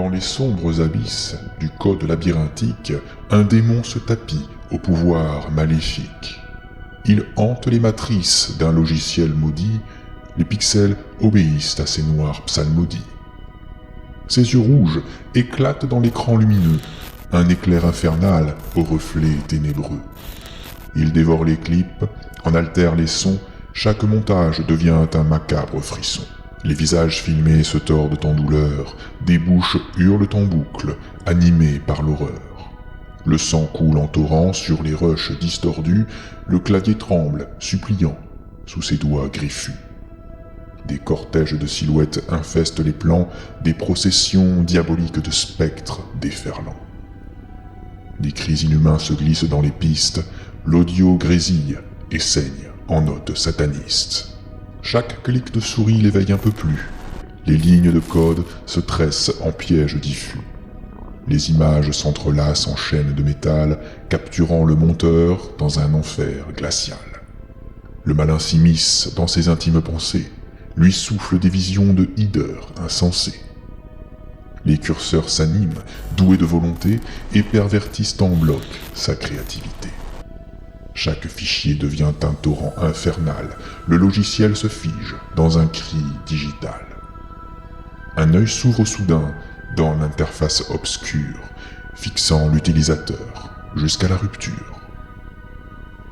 Dans les sombres abysses du code labyrinthique, un démon se tapit au pouvoir maléfique. Il hante les matrices d'un logiciel maudit, les pixels obéissent à ses noirs psalmodies. Ses yeux rouges éclatent dans l'écran lumineux, un éclair infernal aux reflets ténébreux. Il dévore les clips, en altère les sons, chaque montage devient un macabre frisson. Les visages filmés se tordent en douleur, des bouches hurlent en boucle, animées par l'horreur. Le sang coule en torrent sur les rushs distordus, le clavier tremble, suppliant, sous ses doigts griffus. Des cortèges de silhouettes infestent les plans, des processions diaboliques de spectres déferlant. Des cris inhumains se glissent dans les pistes, l'audio grésille et saigne en notes satanistes. Chaque clic de souris l'éveille un peu plus. Les lignes de code se tressent en pièges diffus. Les images s'entrelacent en chaînes de métal, capturant le monteur dans un enfer glacial. Le malin s'immisce dans ses intimes pensées, lui souffle des visions de hideurs insensés. Les curseurs s'animent, doués de volonté, et pervertissent en bloc sa créativité. Chaque fichier devient un torrent infernal, le logiciel se fige dans un cri digital. Un œil s'ouvre soudain dans l'interface obscure, fixant l'utilisateur jusqu'à la rupture.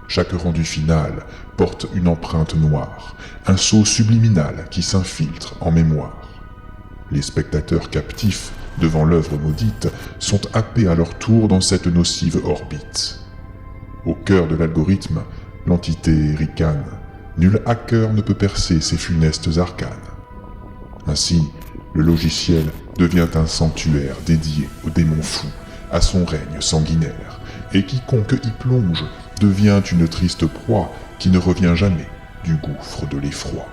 Chaque rendu final porte une empreinte noire, un sceau subliminal qui s'infiltre en mémoire. Les spectateurs captifs devant l'œuvre maudite sont happés à leur tour dans cette nocive orbite. Au cœur de l'algorithme, l'entité ricane. Nul hacker ne peut percer ces funestes arcanes. Ainsi, le logiciel devient un sanctuaire dédié au démon fou, à son règne sanguinaire, et quiconque y plonge devient une triste proie qui ne revient jamais du gouffre de l'effroi.